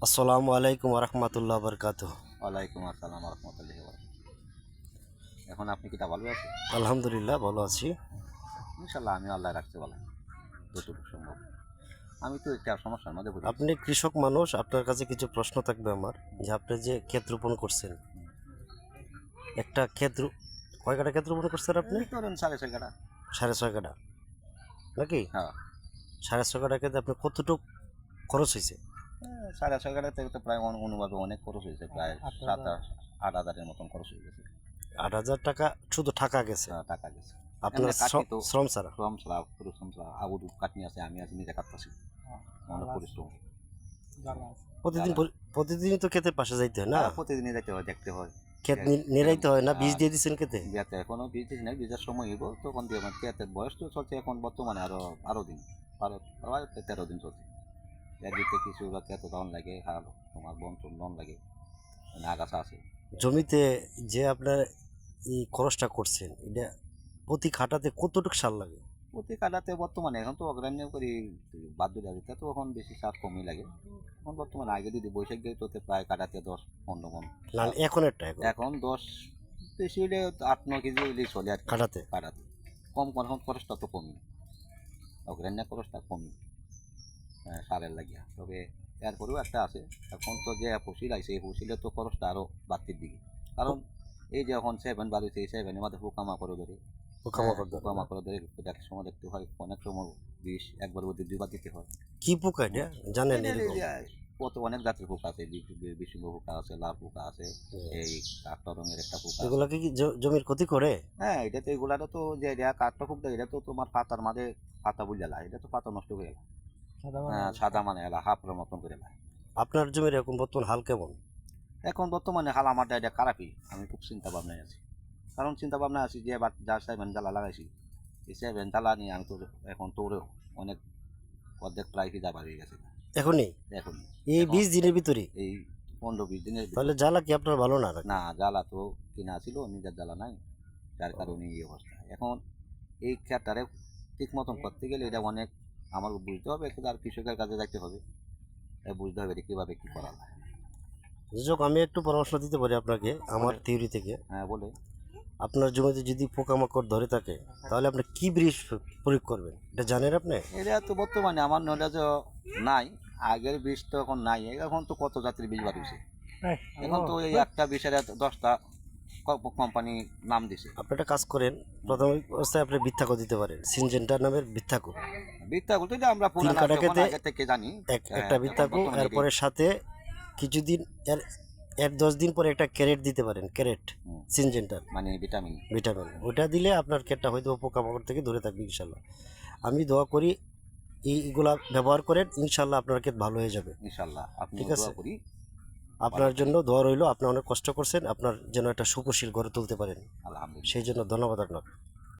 আসসালামু আলাইকুম রহমতুল্লাহ বরকাত। ওয়ালাইকুম আসসালাম রহমতুল্লাহি ওয়া বারাকাতুহু। এখন আপনি কি তা ভালো আছেন? আলহামদুলিল্লাহ ভালো আছি। ইনশাল্লাহ আমি আল্লাহ রাখতে বলা যতটুকু সম্ভব। আমি তো একটা সমস্যার মধ্যে পড়ে গেছি। আপনি কৃষক মানুষ, আপনার কাছে কিছু প্রশ্ন থাকবে আমার, যে আপনি যে ক্ষেত রোপণ করছেন, একটা কয় কাটা ক্ষেত রোপণ করছেন আপনি? এই ধরেন 6.5 কাঠা। 6.5 কাটা নাকি? হ্যাঁ, 6.5 কাটা ক্ষেতে আপনার কতটুকু খরচ হয়েছে? 6.5 কাঠা থেকে তো প্রায় অনুভাবে অনেক খরচ হয়েছে, প্রায় 7-8 হাজারের মতন খরচ হয়ে গেছে। 8,000 টাকা শুধু টাকা গেছে টাকা গেছে। আপনার এমনি কাটনি তো শ্রম ছাড়া? শ্রম ছাড়া আবুদু কাটনি আছে, আমি আছি নিজে কাটতেছি, অনেক পরিশ্রম। প্রতিদিন প্রতিদিনই তো ক্ষেতের পাশে যাইতে হয় না? প্রতিদিনই যেতে হয়, দেখতে হয়। ক্ষেত নিরাইতে হয় না? বীজ দিয়ে দিচ্ছেন ক্ষেতে? বিয়াতে এখনো বীজ দিস নাই, বীজের সময় হইব তখন দিয়ে আমার খেতের বয়স তো চলছে এখন বর্তমানে আরো দিন, 12-13 দিন চলছে। এর ভিতরে কিছু এত দাম লাগে, আর তোমার বন্টন লোন লাগে, মানে আগাছা আছে। জমিতে যে আপনার এই খরচটা করছেন, এটা প্রতি খাটাতে কতটুকু সার লাগে? প্রতি কাটাতে বর্তমানে এখন তো অগ্রাহ্য করি, বাধ্য দিতে তো এখন বেশি সার কমই লাগে। এখন বর্তমানে আগে যদি বৈশাখ দিয়ে তোতে প্রায় কাটাতে 10-15 মন। না, এখন এখন 10, বেশি হলে 8-9 কেজি হইলেই চলে আর কি। কাটাতে কাটাতে কম এখন খরচটা তো কমই, অগ্রাহ্য খরচটা কমই সারের লাগিয়া। তবে এরপরেও একটা আছে, এখন তো যে ফসিল আইছে এই ফসিলের তো খরচটা আরও বাড়তির দিকে। কারণ এই যে এখন 7 বাড়িছে, এই 7-এর মধ্যে পোকামাকড় ধরে, পোকামাকড় ধরে দেখার সময় দেখতে হয়, অনেক সময় বিষ একবার ওদের 2 বার দিতে হয়। কি পোকা এটা জানেন? এই এরকম যে কত অনেক জাতের পোকা আছে, বিশুঙ্গ পোকা আছে, লাল পোকা আছে, এই কাঠটা রঙের একটা পোকা আছে। এগুলা কি জমির ক্ষতি করে? হ্যাঁ, এটা তো এগুলাটা তো যে কাঠটা পোকা, এটা তো তোমার পাতার মাঝে পাতা বুঝালা, এটা তো পাতা নষ্ট করে এলা। হ্যাঁ, সাদা মানে এলা হাফের মতন করে এলা। আপনার জমির এখন বর্তমান হাল কেমন? এখন বর্তমানে হাল আমার এটা খারাপই, আমি খুব চিন্তা ভাবনায় আছি। কারণ চিন্তা ভাবনা আছি যে এবার যা 7 জ্বালা লাগাইছি, এই 7 জ্বালা নিয়ে আমি তো এখন তোরেও অনেক অর্ধেক প্রায় ফিদা বাড়িয়ে গেছে এখনই এখন। এই 20 দিনের ভিতরে? এই 15-20 দিনের তাহলে জ্বালা কি আপনার ভালো না? না, জ্বালা তো কিনা ছিল, নিজের জ্বালা নাই, যার কারণে এই অবস্থা। এখন এই ক্ষেতটারে ঠিক মতন করতে গেলে এটা অনেক আমার বুঝতে হবে, একটু আর কৃষকের কাছে যাইতে হবে, বুঝতে হবে এটা কীভাবে কী করা যায়। যোগ আমি একটু পরামর্শ দিতে পারি আপনাকে আমার থিওরি থেকে। হ্যাঁ, বলে। আপনার জমিতে যদি পোকামাকড় ধরে থাকে, তাহলে আপনি কি বীজ প্রয়োগ করবেন, এটা জানেন আপনি? এটা তো বর্তমানে আমার নলেজও নাই, আগের বীজ তো এখন নাই, এখন তো কত জাতির বীজ বাড়িয়েছে। এখন তো এই একটা বিষয়ের 10টা কোম্পানি নাম দিছে। আপনি একটা কাজ করেন, প্রথম অবস্থায় আপনি বৃত্তাকো দিতে পারেন, সিনজেন্টা নামের বৃত্তাকো। বিদ্যা বলতে যে আমরা 3 কাটা খেতে আগে থেকে জানি। একটা বৃত্তাকো, এরপরে সাথে কিছুদিন এর 10 দিন পরে একটা ক্যারেট দিতে পারেন, ক্যারেট সিনজেন্টার মানে ভিটামিন। ওটা দিলে আপনার ক্ষেতটা হয়তো পোকামাকড় থেকে দূরে থাকবে ইনশাল্লাহ। আমি দোয়া করি এইগুলা ব্যবহার করেন, ইনশাল্লাহ আপনার ক্ষেত ভালো হয়ে যাবে। ইনশাল্লাহ, আপনি ঠিক আছে, দোয়া করি। আপনার জন্য দোয়া রইল। আপনি অনেক কষ্ট করছেন, আপনার যেন একটা সুখশীল গড়ে তুলতে পারেন, আলহামদুলিল্লাহ। সেই জন্য ধন্যবাদ আপনাকে।